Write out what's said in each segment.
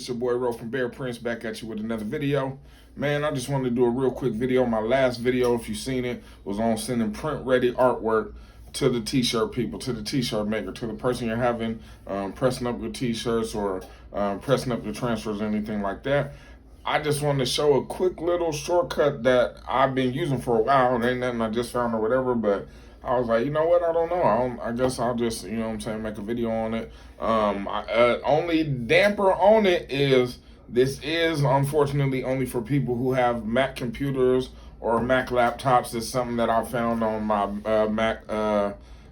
It's your boy Ro from Berrprintz back at you with another video. Man, I just wanted to do a real quick video. My last video, if you've seen it, was on sending print-ready artwork to the t-shirt people, to the t-shirt maker, to the person you're having pressing up your t-shirts or pressing up your transfers or anything like that. I just wanted to show a quick little shortcut that I've been using for a while. It ain't nothing I just found or whatever, but I was like, you know what? I don't know. I guess I'll just, you know what I'm saying, make a video on it. Only damper on it is this is unfortunately only for people who have Mac computers or Mac laptops. It's something that I found on my Mac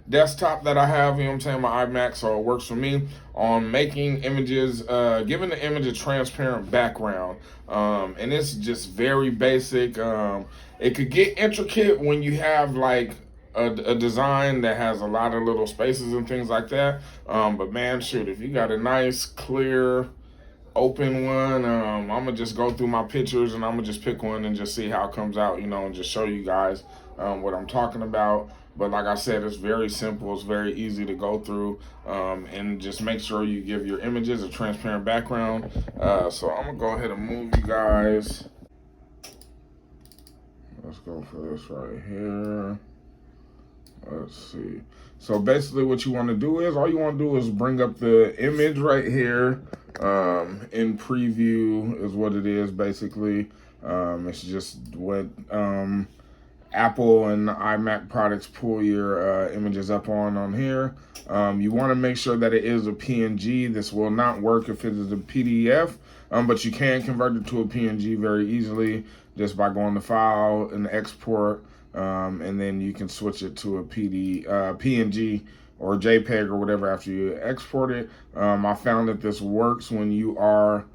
desktop that I have, you know what I'm saying, my iMac, so it works for me on making images, giving the image a transparent background. And it's just very basic. It could get intricate when you have like a design that has a lot of little spaces and things like that. But man, shoot, if you got a nice, clear, open one, I'm gonna just go through my pictures and I'm gonna just pick one and just see how it comes out, you know, and just show you guys what I'm talking about. But like I said, it's very simple, it's very easy to go through, and just make sure you give your images a transparent background. So I'm gonna go ahead and move you guys. Let's go for this right here. Let's see. So basically what you want to do is, all you want to do is bring up the image right here. In preview is what it is basically. It's just what Apple and iMac products pull your images up on here. You want to make sure that it is a PNG. This will not work if it is a PDF, but you can convert it to a PNG very easily just by going to File and Export, and then you can switch it to a PNG or JPEG or whatever after you export it. I found that this works when you are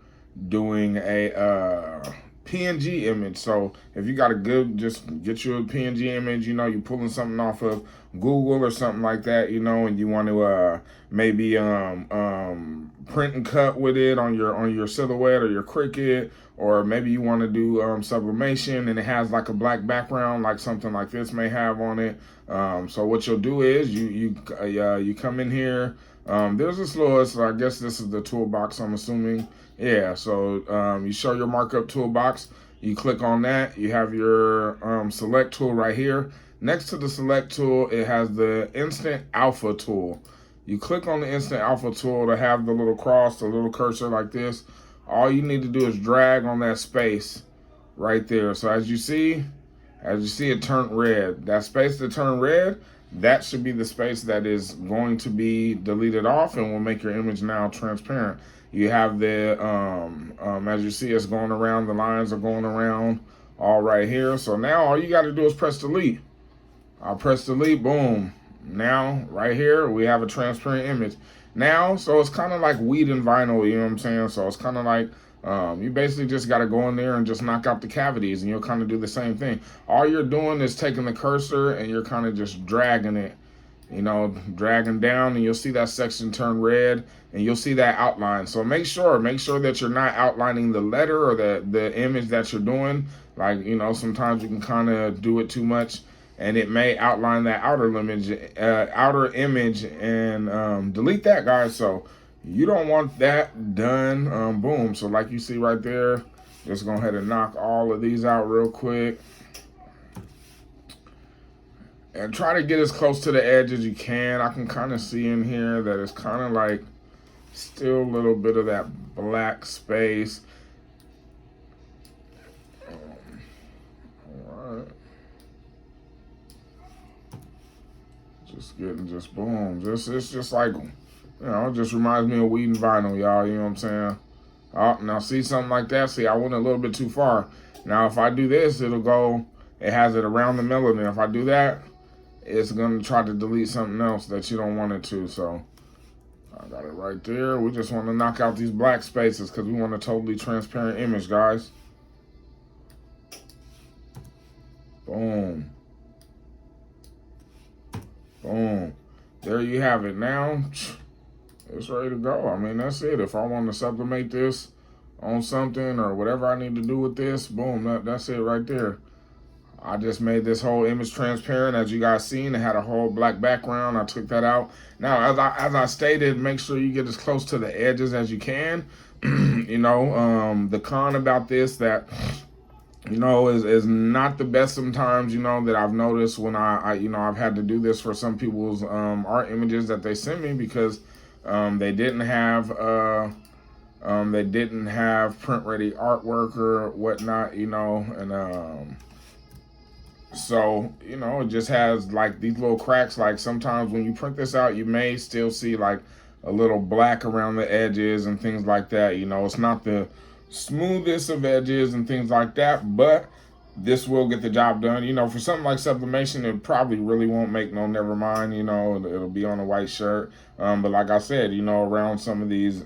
doing a PNG image. So if you got a good, just get you a PNG image, you know, you're pulling something off of Google or something like that, you know, and you want to maybe print and cut with it on your Silhouette or your Cricut, or maybe you want to do sublimation and it has like a black background like something like this may have on it. So what you'll do is you come in here. There's this little, so I guess this is the toolbox, I'm assuming. Yeah, so you show your markup toolbox, you click on that, you have your select tool right here. Next to the select tool, it has the instant alpha tool. You click on the instant alpha tool to have the little cross, the little cursor like this. All you need to do is drag on that space right there. So as you see it turned red. That space that turned red, that should be the space that is going to be deleted off and will make your image now transparent. You have the, as you see, it's going around, the lines are going around all right here. So now all you got to do is press delete. I'll press delete, boom. Now, right here, we have a transparent image. Now, so it's kind of like weed and vinyl, you know what I'm saying? So it's kind of like, you basically just got to go in there and just knock out the cavities and you'll kind of do the same thing. All you're doing is taking the cursor and you're kind of just dragging it, you know, dragging down, and you'll see that section turn red and you'll see that outline. So make sure that you're not outlining the letter or the image that you're doing. Like, you know, sometimes you can kind of do it too much and it may outline that outer image and delete that, guys. So you don't want that done. Boom. So like you see right there, just go ahead and knock all of these out real quick. And try to get as close to the edge as you can. I can kind of see in here that it's kind of like still a little bit of that black space. All right. Just boom. It's just like, you know, it just reminds me of weed and vinyl, y'all. You know what I'm saying? Oh, now see something like that? See, I went a little bit too far. Now, if I do this, it has it around the middle. And if I do that, it's going to try to delete something else that you don't want it to. So I got it right there. We just want to knock out these black spaces because we want a totally transparent image, guys. Boom. Boom. There you have it. Now it's ready to go. I mean, that's it. If I want to sublimate this on something or whatever I need to do with this, boom, that's it right there. I just made this whole image transparent. As you guys seen, it had a whole black background. I took that out. Now, as I stated, make sure you get as close to the edges as you can. The con about this that, is not the best sometimes, that I've noticed when I've had to do this for some people's art images that they send me, because they didn't have print ready artwork or whatnot, and so, it just has like these little cracks. Like sometimes when you print this out, you may still see like a little black around the edges and things like that. It's not the smoothest of edges and things like that, but this will get the job done. For something like sublimation, it probably really won't make no never mind. It'll be on a white shirt. But like I said, around some of these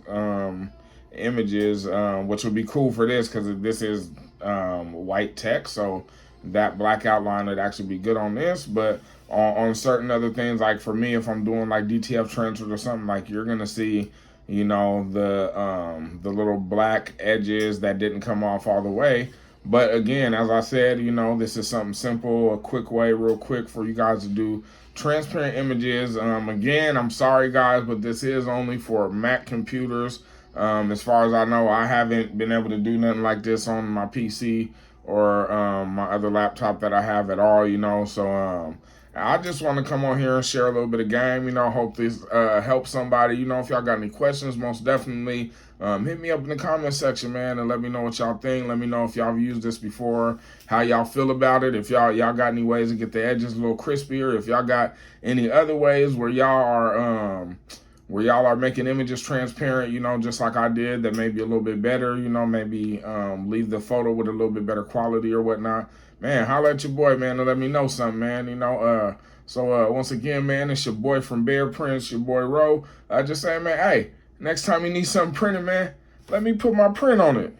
images, which would be cool for this because this is white text, so that black outline would actually be good on this. But on certain other things, like for me, if I'm doing like DTF transfers or something, like you're gonna see, the little black edges that didn't come off all the way. But again, as I said, this is something simple, a quick way, real quick, for you guys to do transparent images. Again, I'm sorry guys, but this is only for Mac computers. As far as I know, I haven't been able to do nothing like this on my PC or my other laptop that I have at all, so I just want to come on here and share a little bit of game, hope this helps somebody. If y'all got any questions, most definitely hit me up in the comment section, man, and let me know what y'all think. Let me know if y'all have used this before, how y'all feel about it, if y'all got any ways to get the edges a little crispier, if y'all got any other ways where y'all are making images transparent, just like I did, that may be a little bit better, maybe leave the photo with a little bit better quality or whatnot. Man, holla at your boy, man, and let me know something, man, So once again, man, it's your boy from Berrprintz, your boy Ro. Just saying, man, hey, next time you need something printed, man, let me put my print on it.